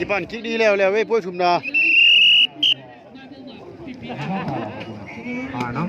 ญี่ปุ่นคิดดีแล้วเว้ยปุ้ยชุมนาเนาะ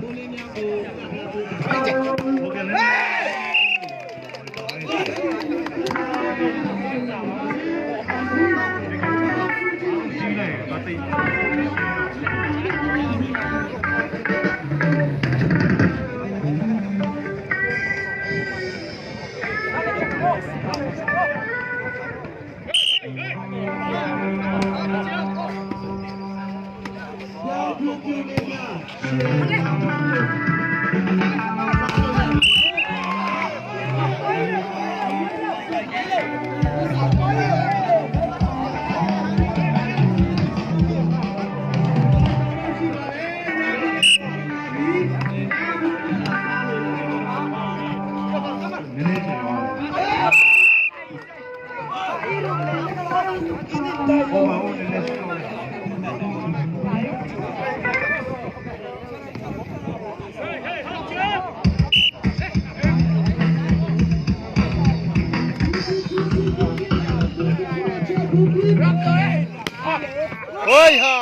เฮ้ยฮ่า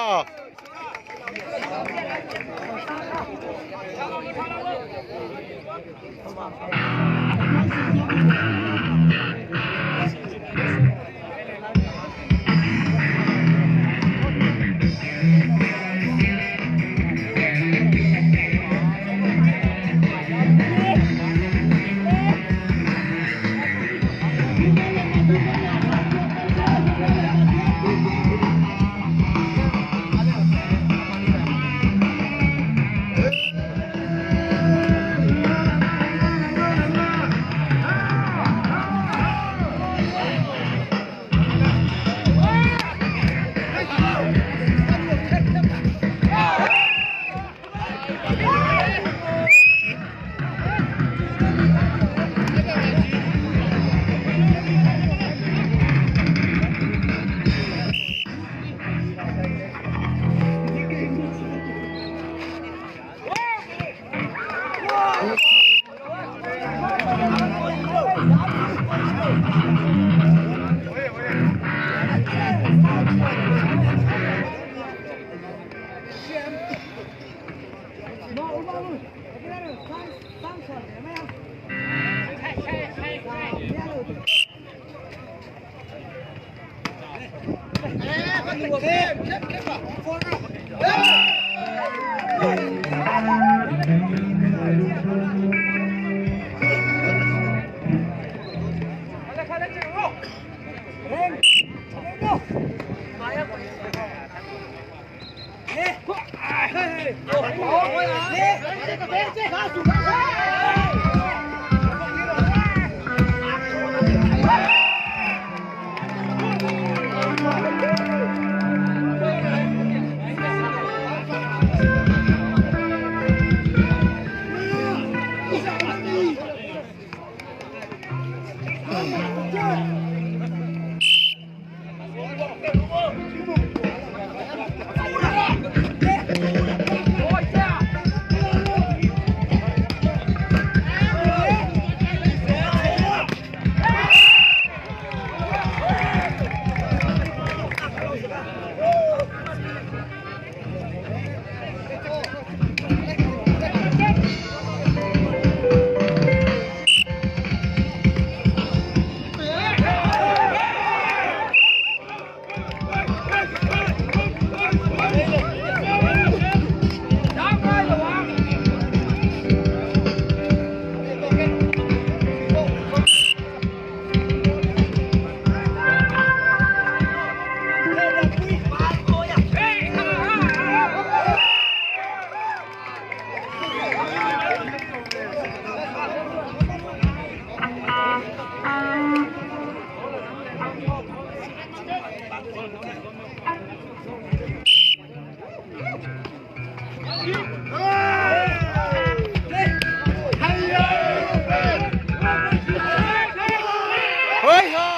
เฮ้ยฮ่า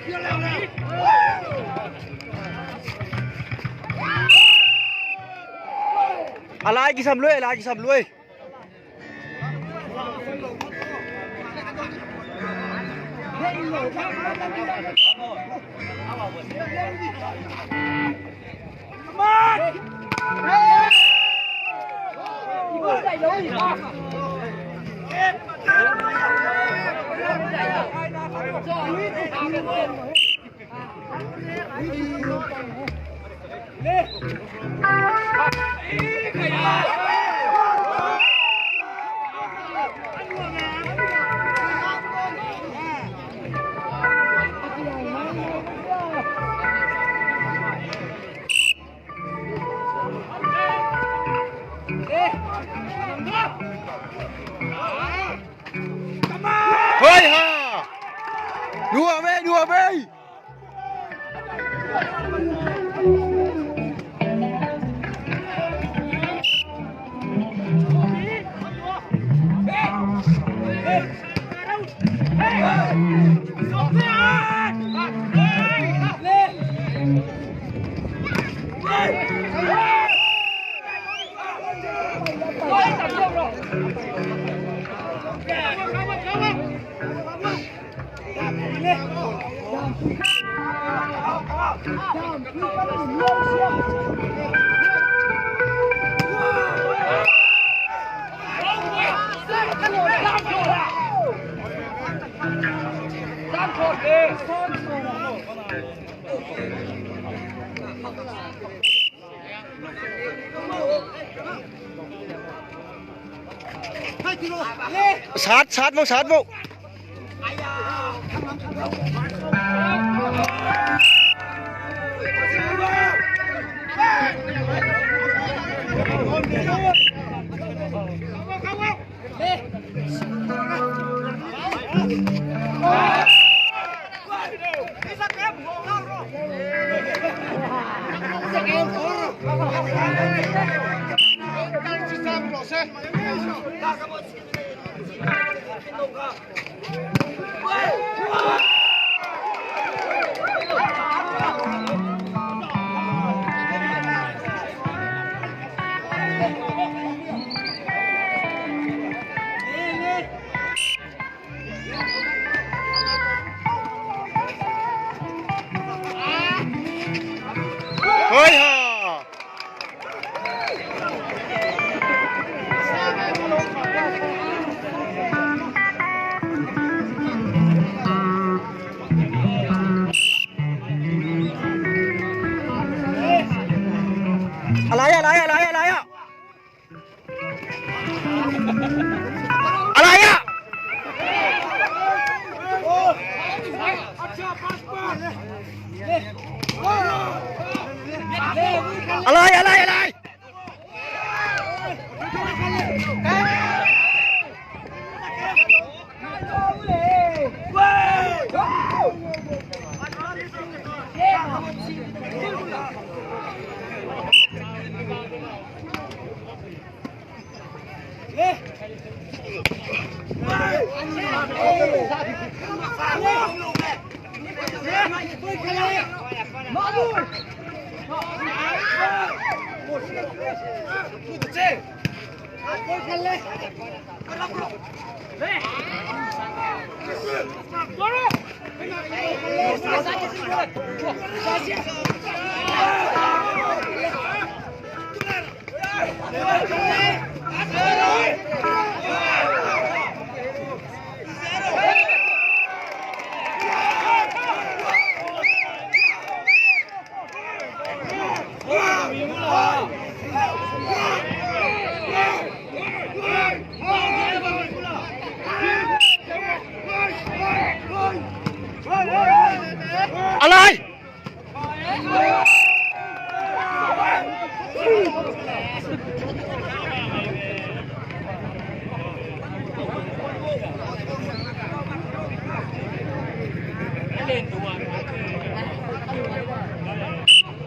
เ อะไรกี่ซ้ำลุยอะไรกี่ซ้ำลุยเฮ้ยฮ่าดูอ่ะเว้ยดูอ่ะเว้ยชาร์จชาร์จพวกชาร์จพวกเฮ้ยฮ่าอะไรอะไรอะไรอะไรอ่ะอะไรอ่ะอะไรอะไรอะไรอะไร Vamos,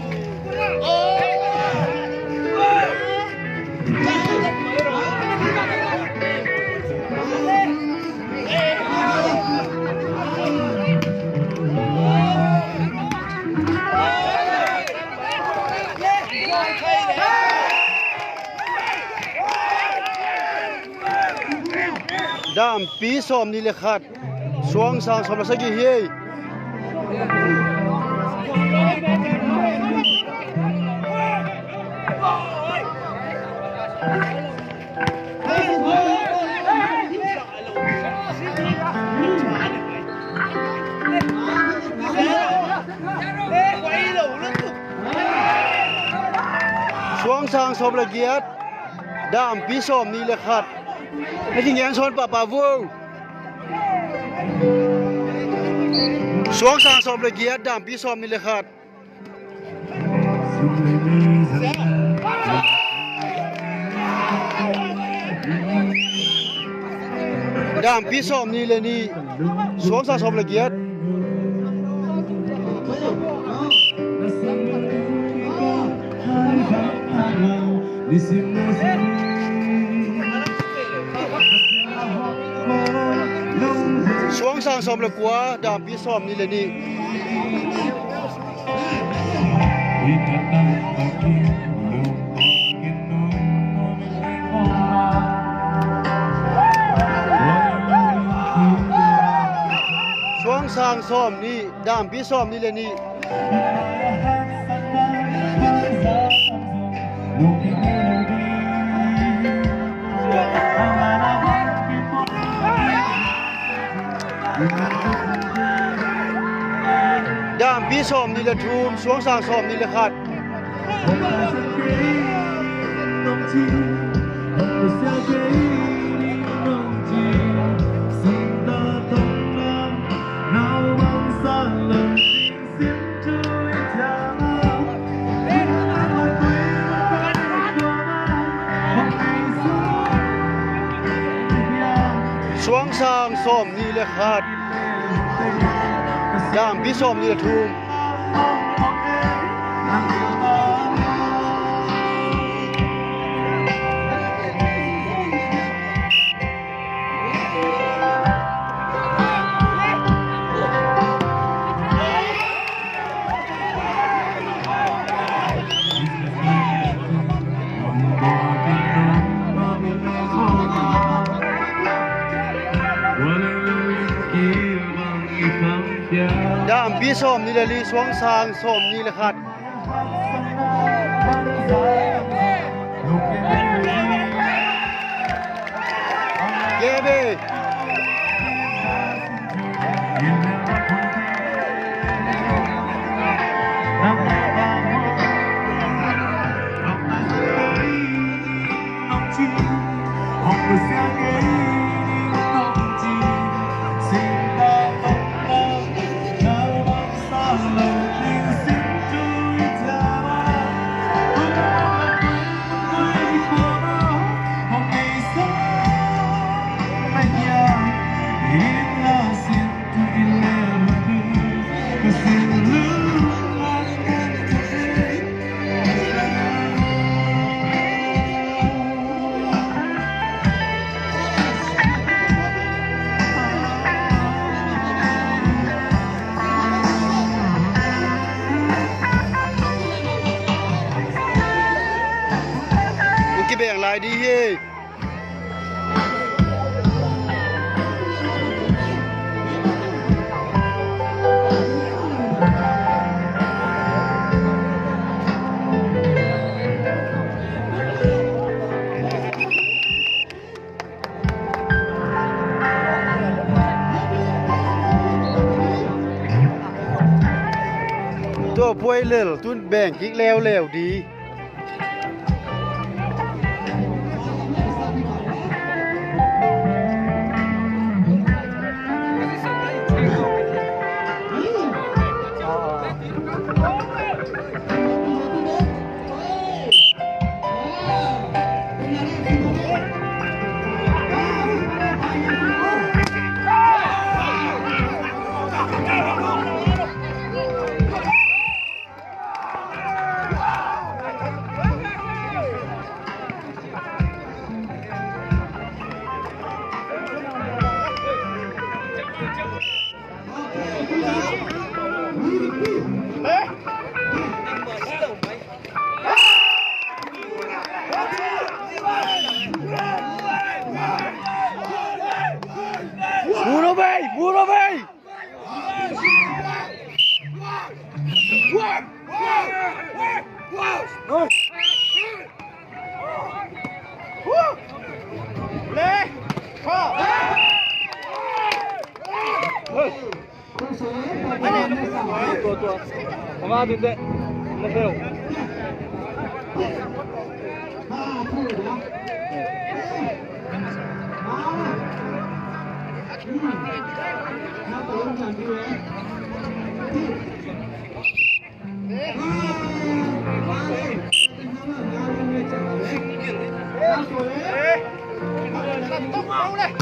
ดามปีสอมนี่เลยขัดสวงสางสมละสกิเฮยสวงสางสมละเกียรติดามปีสอมนี่เลยขัดให้จริงแยนชนป่าวูสวงสางสมละเกียรติดามปีสอมนี่เลยขัดดามปีสอมนี่เลยนี่สวงสางสมละเกียรติสวงสางสมละกัวดามปีสอมนี่เลยนี่สวงสางสอมนี่ดามปีสอมนี่เลยนี่ดามปีสอมนี่ละทูมสวงสางสอมนี่ละขัดสวงสางสอมนี่ละขัดดามปีสอมนี่ละทูมดามปีสอมนี่ละลีสวงสางสอมนี่ละขัดเก็บแบ่งลายดีเฮ้ตัวป่วยเล่ตุนแบ่งกิ๊กแล้วดี Vamos a ver.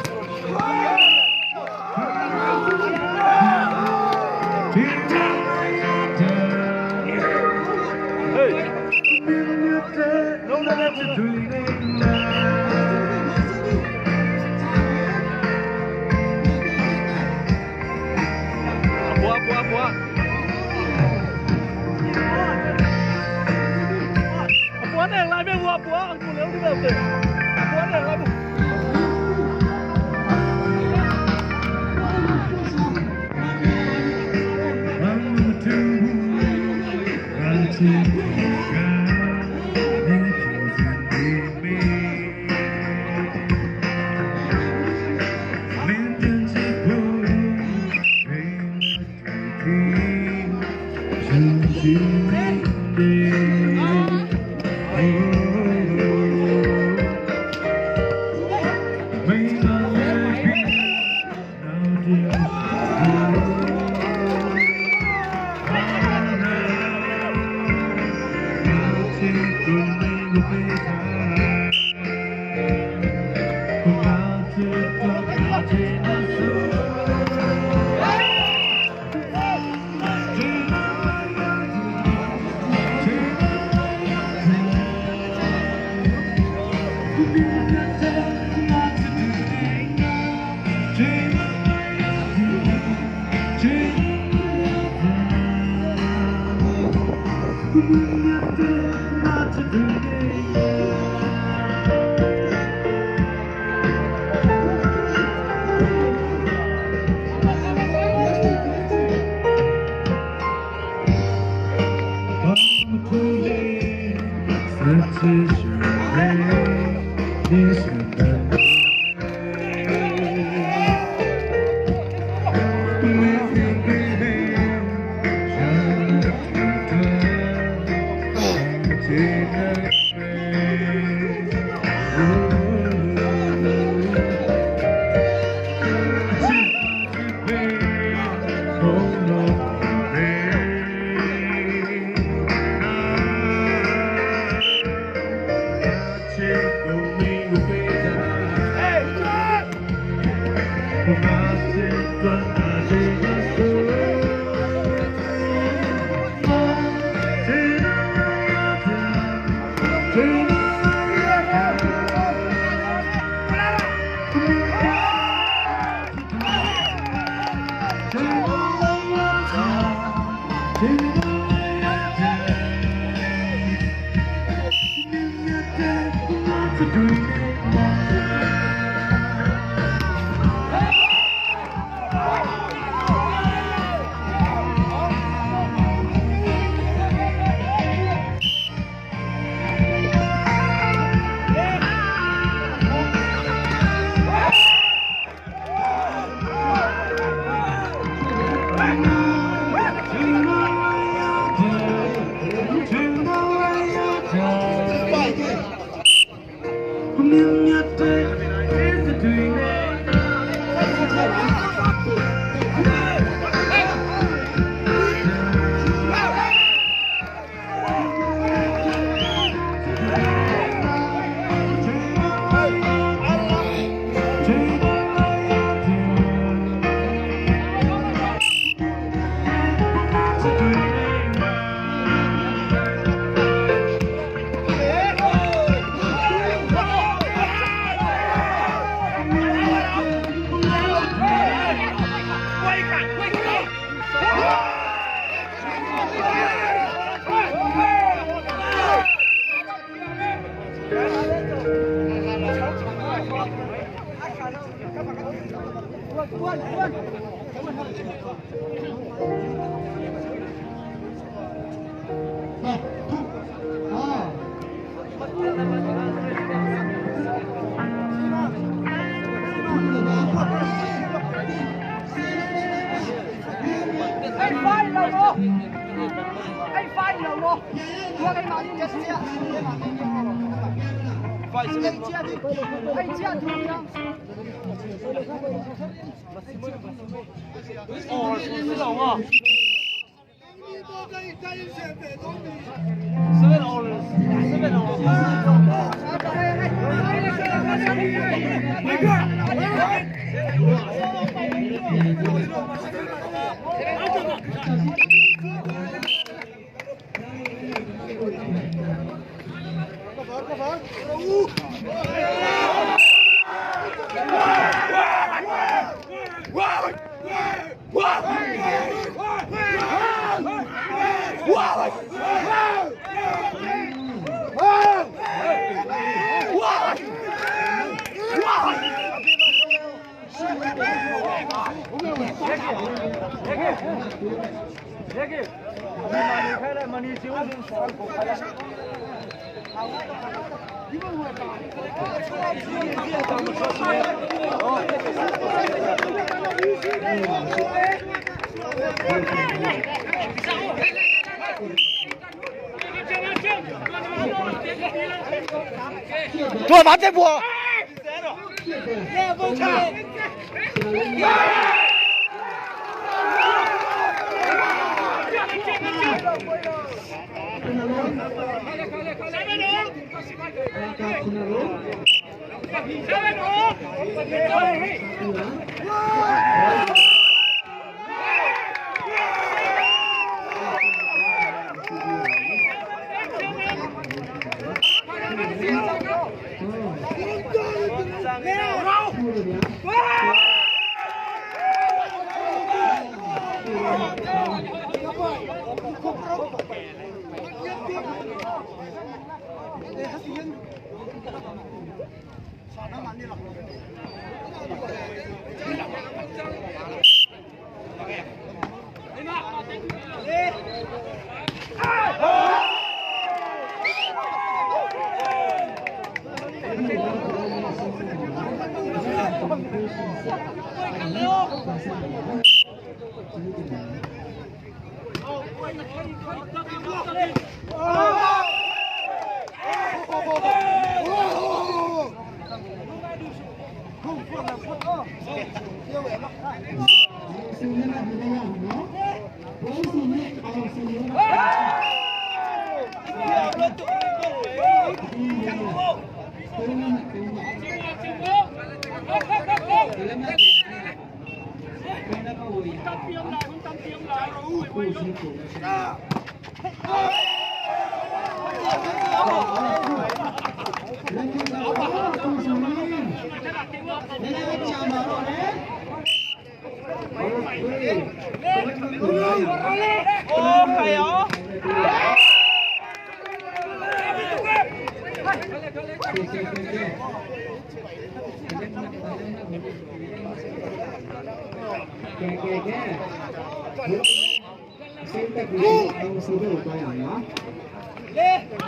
Tua bắt tay bùa.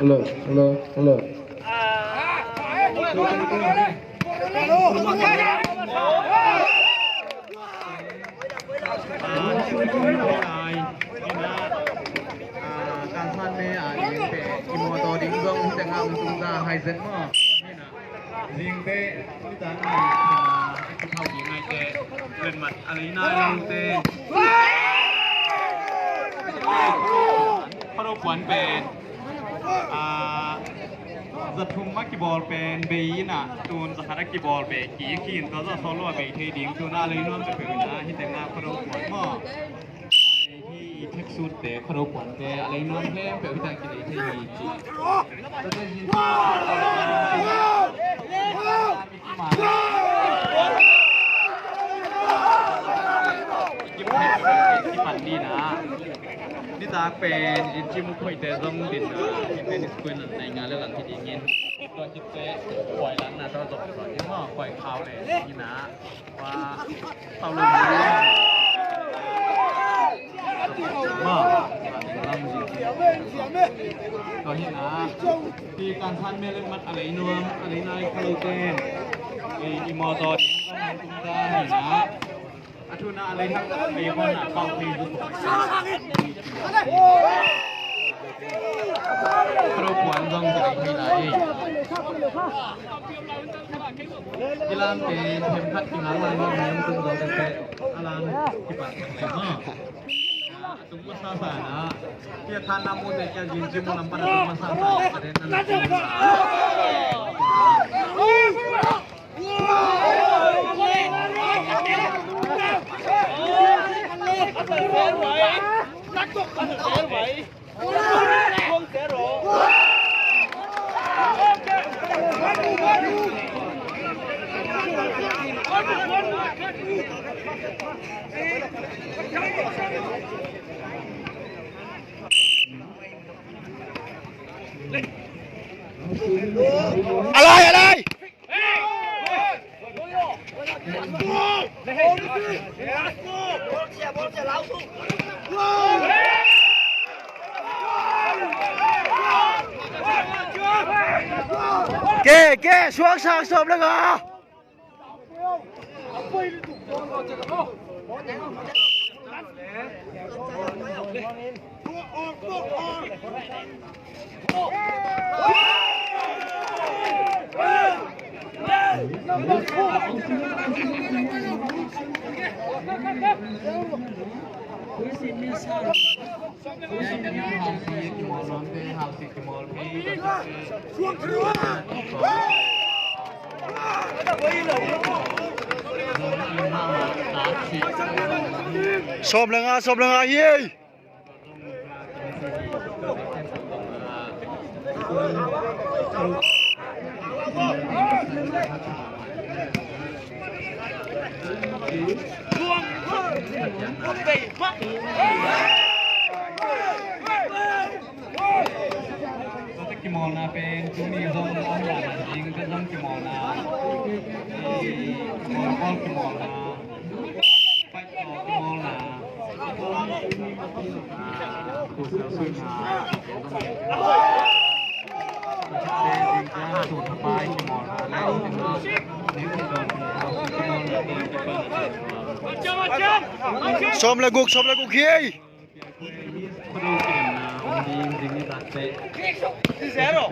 Hello. Càng phan mê những cái imoto đính gông chẳng hạn chúng ta hay dẫn mà riêng tê chúng ta hầu như ngày tê lên mặt anh ấy nói luôn têเขาขวัญเป็นจัดทุ่มมักกีบอลเป็นเบีน่ะตูนสหรัฐกีบอลเป็นกี่ขีนก็จะโซโล่เบย์ที่ดิ้งตูน่าเลยน้อมจะเป็นนะที่แต่งงานเขาขวัญมั่งที่เท็กซัสเตะเขาขวัญแต่อะไรน้อมแค่เป็นที่ต่างกินที่มีจีก็จะยินดีที่ปันดีนะนี่ตาเป็นยินจิมุกคุยแต่ต้องดินที่เป็นสกุลในงานเรื่องหลังที่ดีเงี้ยตอนจิตเตะปล่อยหลังน่ะต้องจบก่อนที่ว่าปล่อยข่าวเลยนี่นะว่าข่าวลงมาตอนนี้นะที่การทันเมล็ดมัดอะไรนวมอะไรนายคาร์ลเกนอีมอตอนนี้ก็ได้นะอาทุนาอะไรทั้งเบียร์มันเป่าเพลง กีฬาเป็นเข็มขัดกีฬาอะไรบ้างเนี่ยมันต้องโดนแต่อะไรที่ปัดแต่เนาะตุ้มก็ซาซานะที่ท่านนำมูลในการยิงจิมุนำปนัดตุ้มซาซาประเด็นนั้นนักตกมันเสียไหวช่วงเสียหรออะไรเก้ช่วงสั่งสมแล้วเหรอสมแล้วไงเฮ้ยกิโมนาเป็นจุนีซองร้องหลังยิงก็ต้องกิโมนาก็กิโมนาไปต่อกิโมนาผู้เสียสุดาเป็นการสูดไปกิโมนาแล้วนี่คือโดนกิโมนาเป็น สมแล้วกุกเฮ้ยZero.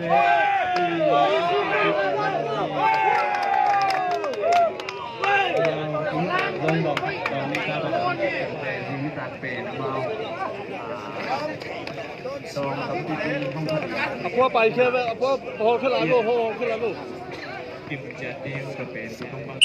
Apa apa itu? Apa hotel lalu, hotel lalu. Tim jadi berbeda untuk bang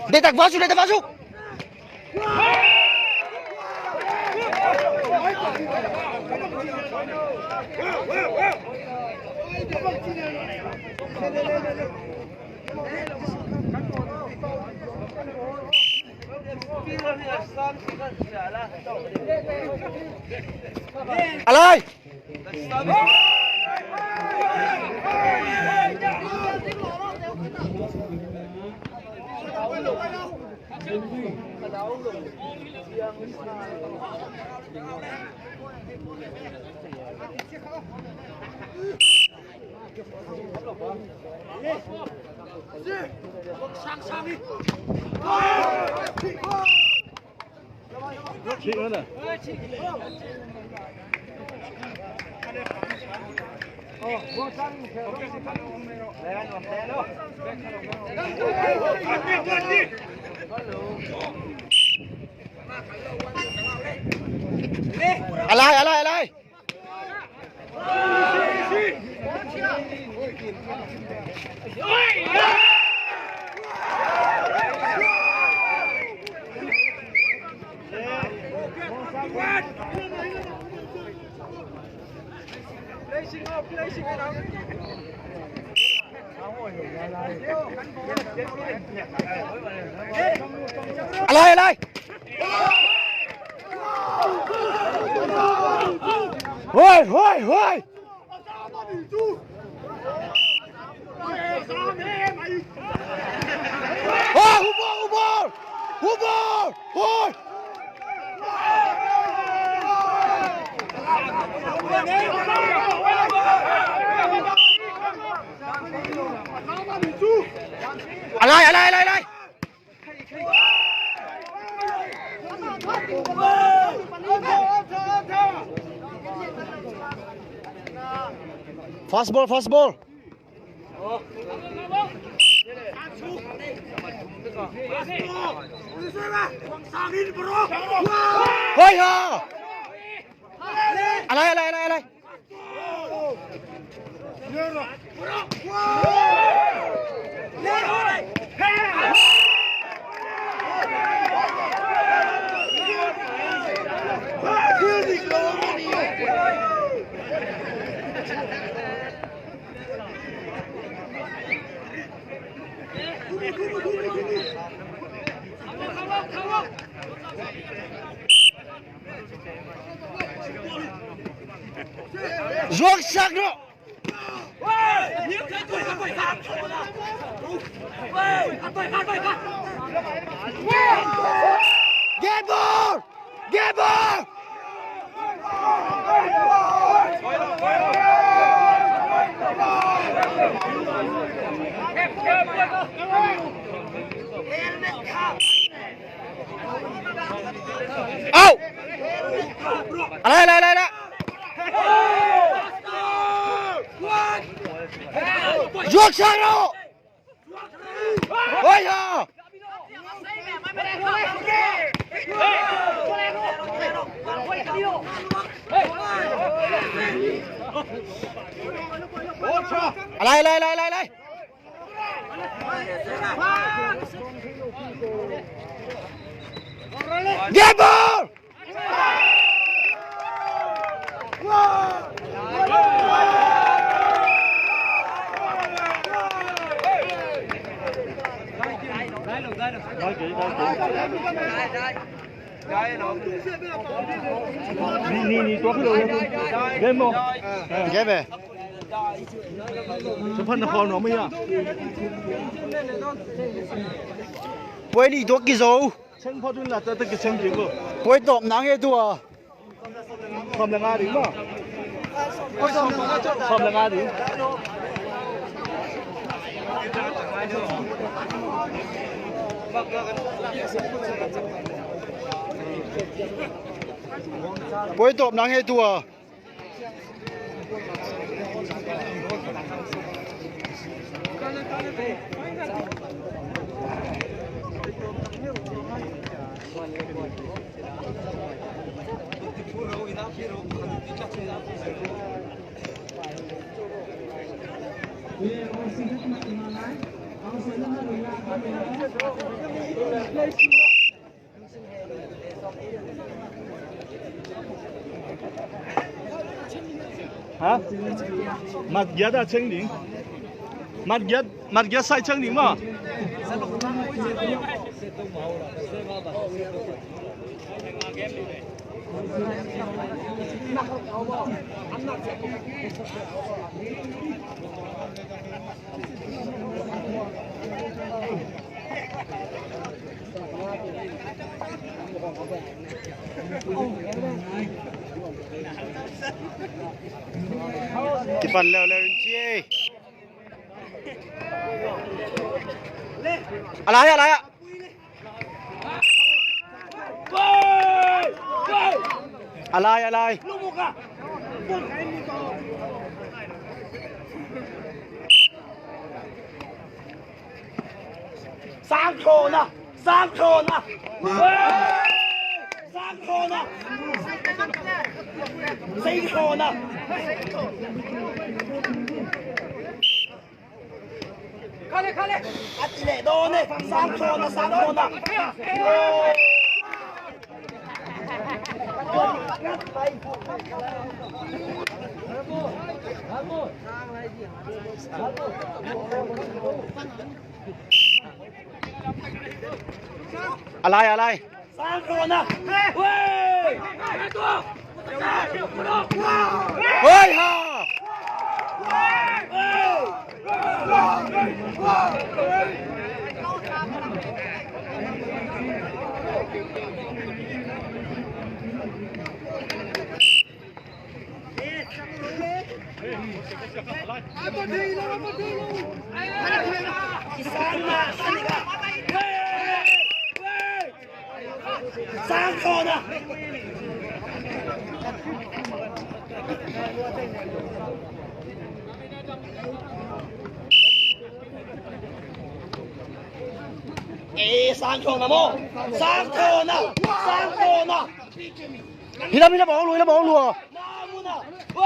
Detak masuk. Alay! อะไรเฮ้ยฮูบอลเฮ้ยอะไรfast ball เฮ้ยอะไรJogo sacro! Get ball! Out!อะไรJogo sacro! Oi,อะไรGet ball! Niตัวขึ้นเลยเกมโม Ghép về สุพรรณนครหนอไม่ยาก Quay đi tốt kỳ dấu เช่งพอจุนละจะตะกี้เช่งจริงก็ Quay tộm nắng hết tua ทำแรงงานดีมั้งทำแรงงานดี Quay tộm nắng hết tua hả mặt ghét à chân đỉnh mặt ghét sai chân đỉnh mà Thì phần leo chiอะไรอะอะไร三口呢，三口呢，三口呢，四口呢。看嘞，啊，一来到呢，三口呢，三口呢。อะไร三口呢，喂， เฮ้ยฮ่า 三口呢。哎，三口呢么？三口呢？三口呢？ พี่ละบอกลุยแล้วบอกลัว 那么呢？喂！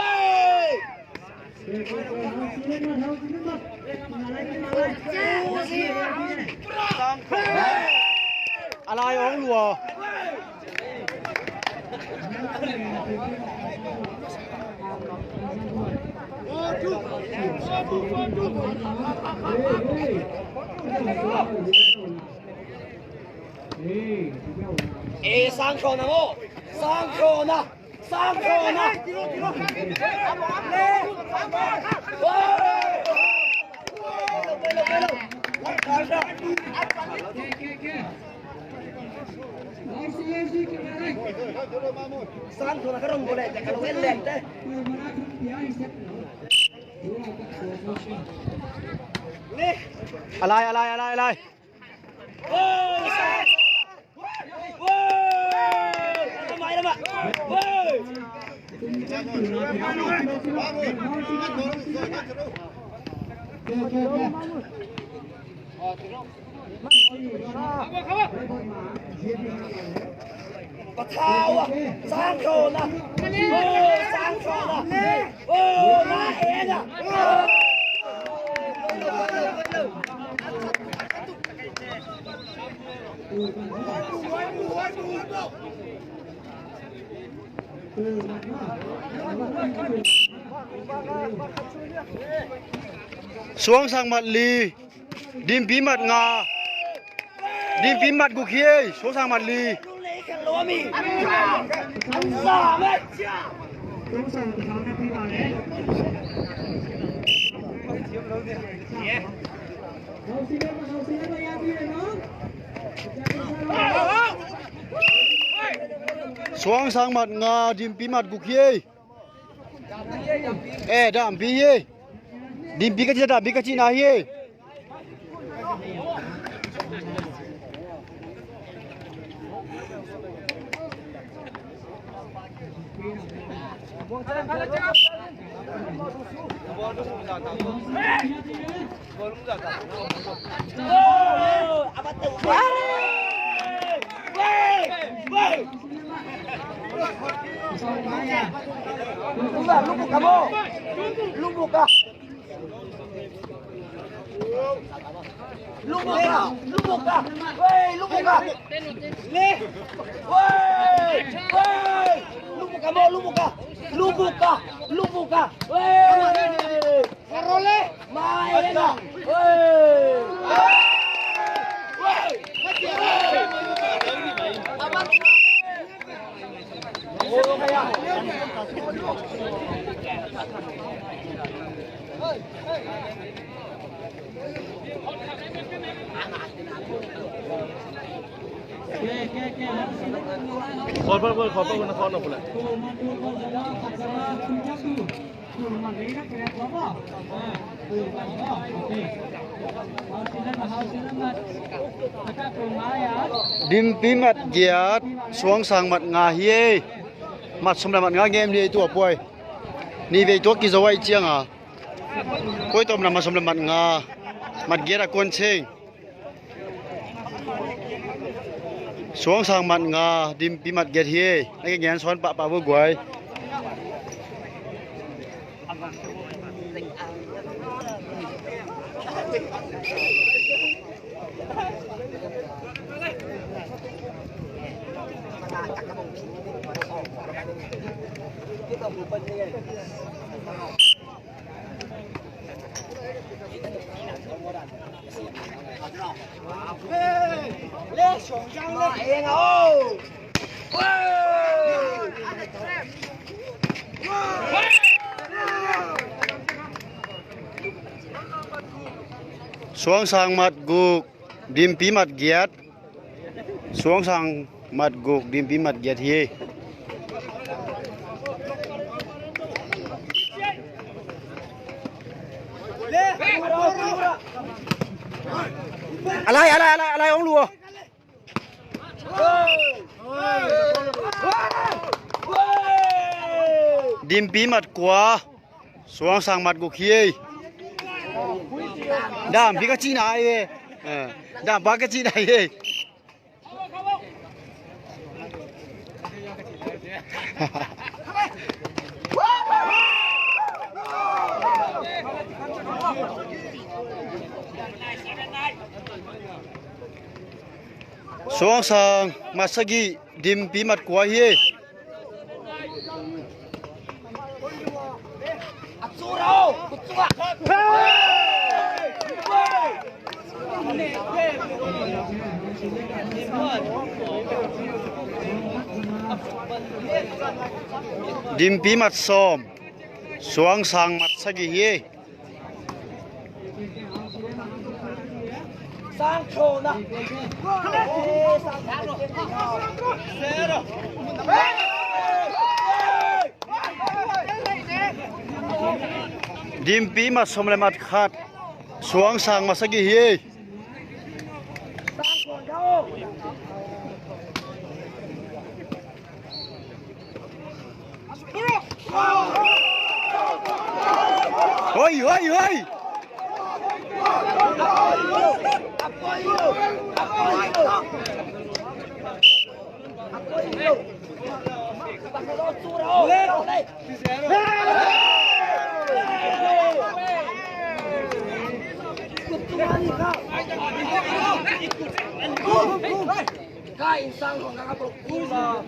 อะไรอ๋องลัว 哎，三口呢么？三口呢？三口呢？三口呢？可能不来，这个会冷的。 อะไร 我操啊！三口呢？三口呢？拿黑的。 xuống sang mặt lì dim bí mặt ngà dim bí mặt của kia xuống sang mặt lì xuống sang mặt ngà dim bí mặt của kia đam bí dim bí cái đam bí cái nàyขอพระคุณนครหน่อยคุณเลย dim bí mặt giết xuống sang mặt ngà hiê mặt xong là mặt ngà game đi tua bồi นี่ไปตัวกี่จะไว้เจียงอ่ะก้อยต้มน้ำมาสมละมัดงามัดเกียร์กวนเชงสวงสางมัดงาดิมปีมัดเกียร์เฮนักเรียนสอนปะเวอร์กวยสวงสางมัดกุกดิมปีมัดเกียร์สวงสางมัดกุกดิมปีมัดเกียร์เฮอะไรองลัวดิมปีมัดกัวสวงสางมัดกุกเฮดามพี่ก็จีน่าเอดามบ้าก็จีน่าสวงสางมัดสกีดิมปีมัดกัวเฮดิมปีมัดส้มสวงสางมัดสกีเฮสร้างโชว์นะดิมปีมัดสมเลมัดขาดสวงสางมัดสกีเฮเฮ้ยKau insan kau nggak perlu pulang.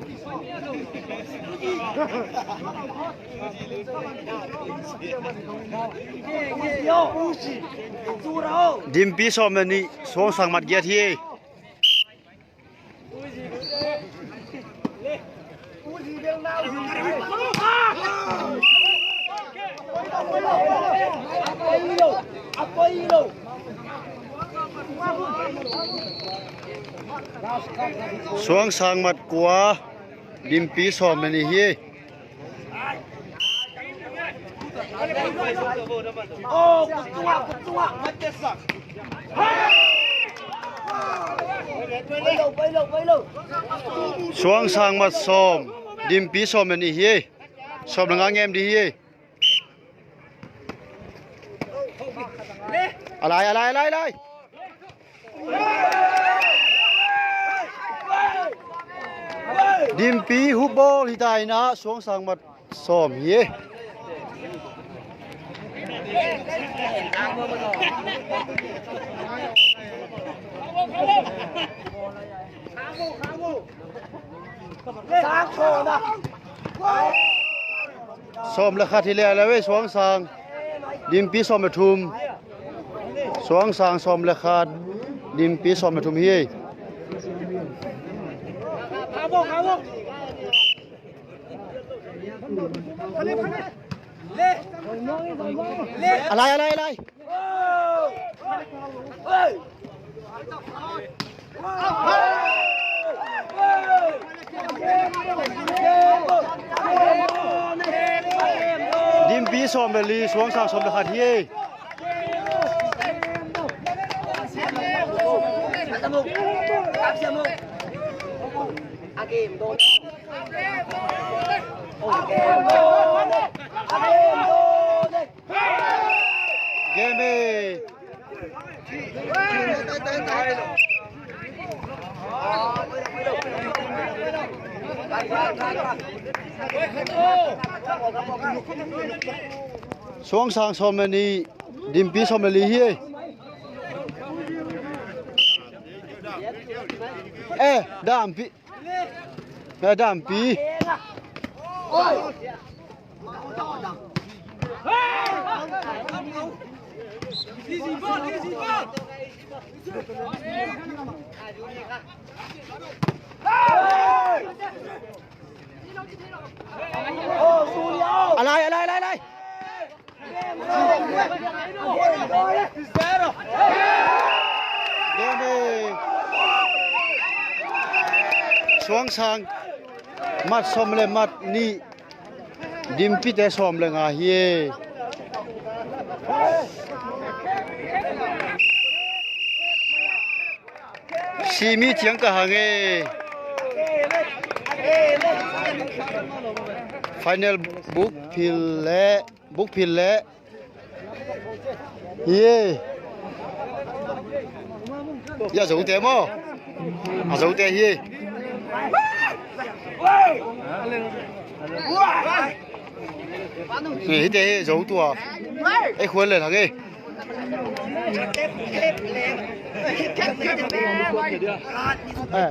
ดิมปีส้มนี่สวงสางมัดเกียร์เฮสวงสางมัดกัวดิมปีส้มนี่เฮOh, ketua. Bailo. สวงสางมัดส้มดิมปีส้มนี่เฮส้มงาแงมดีเฮอะไรดิมปีฮุบบอลที่ตายนะสวงสางมัดส้มเฮส้มราคาที่แล้วเว้ยสวงสางดิมปีส้มปทุมสวงสางส้มราคาดิมปีส้มปทุมเฮอะไรดิมปีส้มเบลีสวงสางส้มราคาเฮAkim xuống sang xóm này đi điểm pi xóm này li hi đam pi đam piอะไรเดี๋ยวนี้ช่วงsangมัดส้มเลยมัดนี่ดิมพิเตส้มเลยงาเฮียชีมีเถียงกันหางเอFinal book pile ye ya dấu tiền mò dấu tiền ye cái tiền dấu tua ấy khuôn lên thằng ấy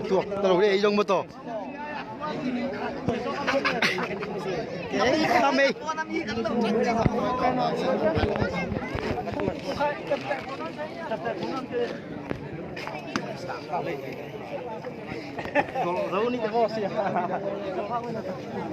tua tao đâu đi dùng một tổ Tao mi. Rau ni tengok sih.